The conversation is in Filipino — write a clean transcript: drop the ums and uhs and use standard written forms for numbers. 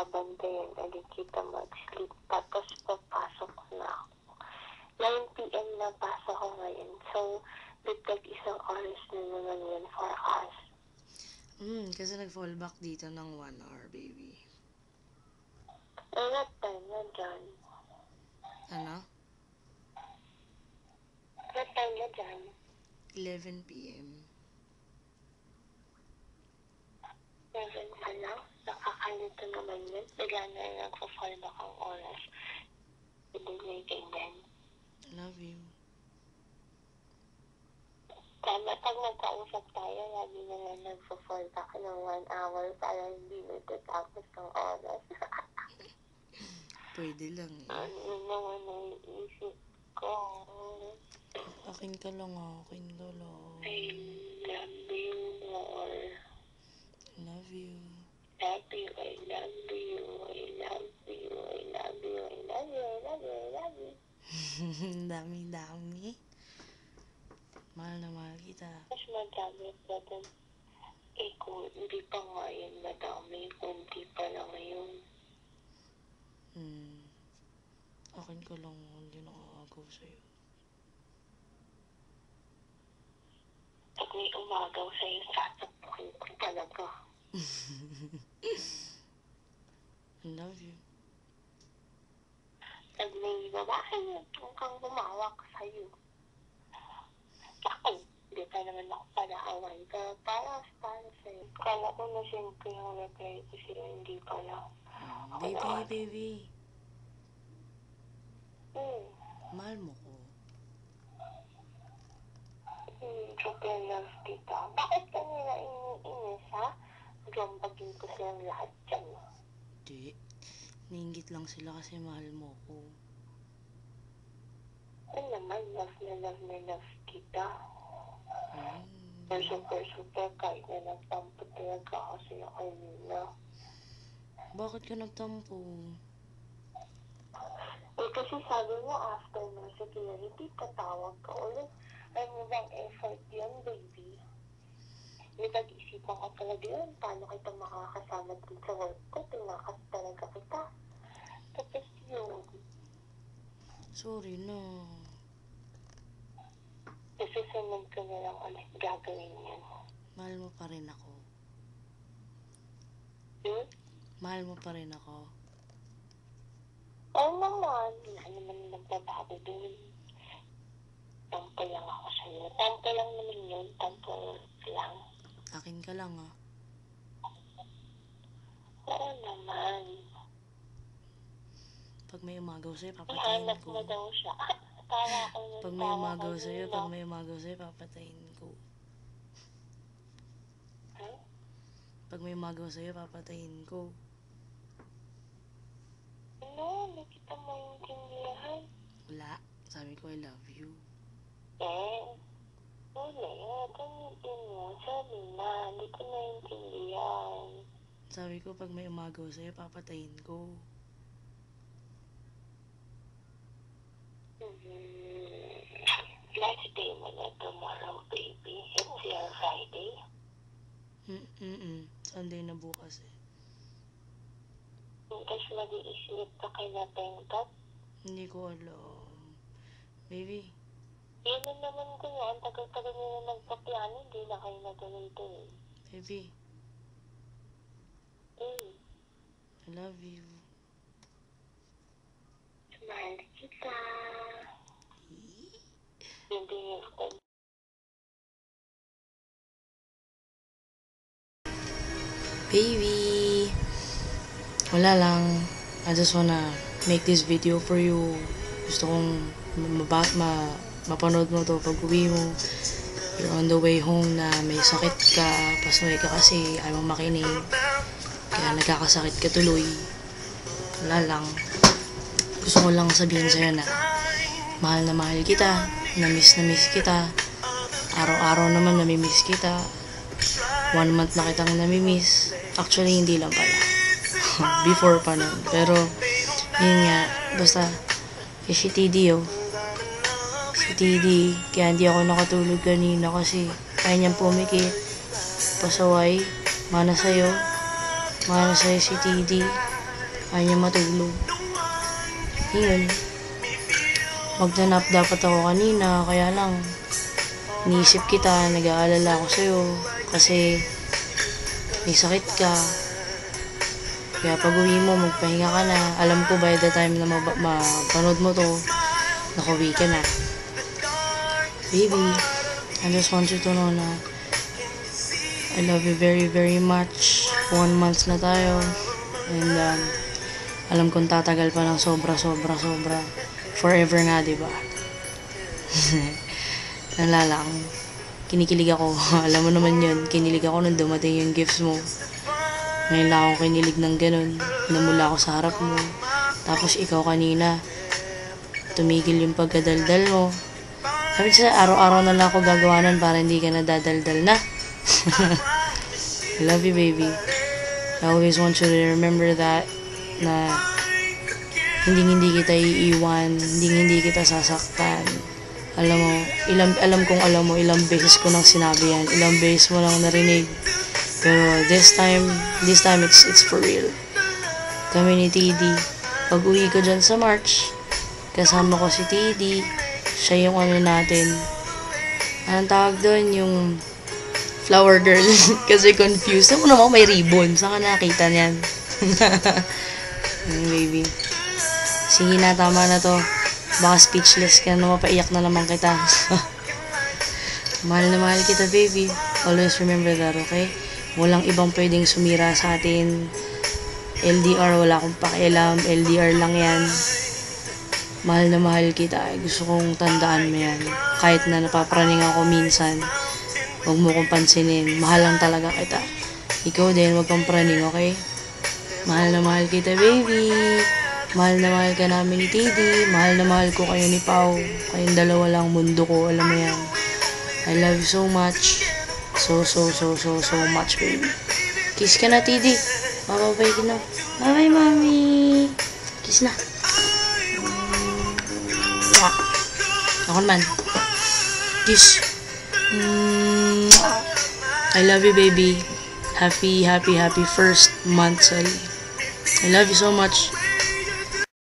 babantayan ulit kita mag-sleep. Tapos papasok na ako. 9 p.m. na pasok ko ngayon. So, bitag isang oras na naman yun for us. Kasi nag-fallback dito ng 1 hour, baby. What time na dyan? Ano? What time na dyan? 11 p.m. 7 pa lang? Nakakalito naman yun. Bigla na nagpa-fallback ang oras. Delay kay Dan. Love you. Tama, pag nagkausap tayo, lagi na lang nagpa-fallback ng 1 hour para hindi natatapos ng oras. Pwede lang eh. Ano naman naiisip ko? Akin ka lang, akin ka lang. I love you more. Love you. Love you, I love you, I love you, I love you, I love you, I love you, I love you. Dami-dami. Mahal na mahal kita. Mas madami pa dun. Eh, kung hindi pa nga yun madami, kunti pa lang ngayon. Akin ka lang, hindi nakakagaw sa'yo. Pag may umagaw sa'yo, sasapukin ko talaga. I love you. Pag may babae na kang humawak sa'yo. Ako, hindi pa naman ako palaaway ka para sa'yo. Kala ko na simple yung reply ko sila, hindi pala. Baby. Mahal mo ko. Super love kita. Bakit ka nila iniinis, ha? Gambagin ko silang lahat dyan. Di. Nainggit lang sila kasi mahal mo ko. Ano naman, love na love kita. Super kahit na nagtampo talaga ako sa'yo kanina. Bakit ka nagtampo? Eh kasi sabi mo after mo sa clarity, tatawag ka ulit. Ay mo bang effort yun, baby? May pag-isipan ka talaga yun. Paano kita makakasama din sa work ko? Tinakas talaga kita. Tapos yun. Sorry na. Susunod ko na lang ulit gagawin yun. Mahal mo pa rin ako. Mahal mo pa rin ako. Oo naman. Wala naman nagbabago dun. Tampo lang ako sa'yo. Tampo lang naman yun. Tampo lang. Akin ka lang, ah. Oo naman. Pag may umagaw sa'yo, papatayin Ihanap ko. mo daw siya. Para ako yung Pag may umagaw sa'yo, papatayin ko. Huh? Pag may umagaw sa'yo, papatayin ko. Ano? Hindi kita maintindihan. Wala. Sabi ko, I love you. Ulit. Gamitin mo. Sabi na. Hindi ko maintindihan. Sabi ko, pag may umagaw sa'yo, papatayin ko. Last day mo na tomorrow, baby. It's your Friday. Sunday na bukas eh. Tapos mag-i-sleep ka kay na Bengkat. Hindi ko alam. Baby. Yun na naman ko nga. Ang tagal-tagal nyo na nagpapiano. Hindi na kayo natuloy-tuloy. Baby. I love you. Mahal kita. Hindi ko. Baby. Wala lang. I just wanna make this video for you. Gusto kong mapanood mo to pag uwi mo. You're on the way home na may sakit ka. Pasaway ka kasi ayaw mo makinig. Kaya nagkakasakit ka tuloy. Wala lang. Gusto ko lang sabihin sa'yo na mahal na mahal kita. Na-miss kita. Araw-araw naman namimiss kita. 1 month na kitang namimiss. Actually, hindi lang pala. Before pa nun. Pero, yun nga. Basta, si TD Si TD. Kaya hindi ako nakatulog kanina kasi kaya niyang pumikit. Pasaway. Mana sa'yo si TD. Ayaw niya matulog. Yun. Magtanap dapat ako kanina, kaya lang iniisip kita, nag-aalala ako sa'yo kasi may sakit ka. Kaya pag uwi mo, magpahinga ka na. Alam ko by the time na mapanood mo to, nakauwi ka na. Baby, I just want you to know na I love you very, very much. 1 month na tayo. And alam kong tatagal pa ng sobra. Forever nga, diba? Nalala ko. Kinikilig ako. Alam mo naman yun. Kinilig ako nung dumating yung gifts mo. Ngayon lang ako kinilig ng ganun. Namula ako sa harap mo. Tapos ikaw kanina, tumigil yung pagkadaldal mo. Sabi siya, araw-araw na lang ako gagawanan para hindi ka nadadaldal na. I love you, baby. I always want you to remember that, na hindi kita iiwan, hindi kita sasaktan. Alam mo, ilang beses ko nang sinabi yan, ilang beses mo lang narinig. Pero this time it's for real. Kami ni TD, pag uwi ko dyan sa March, kasama ko si TD, siya yung ano natin. Anong tawag doon? Yung flower girl. Kasi confused. Ako naman may ribbon. Saan ka nakita niyan? Baby. Sige na, tama na to. Baka speechless ka na, mapaiyak na naman kita. Mahal na mahal kita, baby. Always remember that, okay? Walang ibang pwedeng sumira sa atin. LDR, wala akong pakialam. LDR lang yan. Mahal na mahal kita. Gusto kong tandaan mo yan. Kahit na napapraning ako minsan, huwag mo kong pansinin. Mahal lang talaga kita. Ikaw din, huwag kang praning, okay? Mahal na mahal kita, baby. Mahal na mahal ka namin ni TD. Mahal na mahal ko kayo ni Pao. Kayong dalawa lang mundo ko. Alam mo yan. I love you so much. So much, baby. Kiss ka na, TD. Bababay ka na. Bye-bye, mami. Kiss na. Ako naman. Kiss. I love you, baby. Happy first month sa'yo. I love you so much.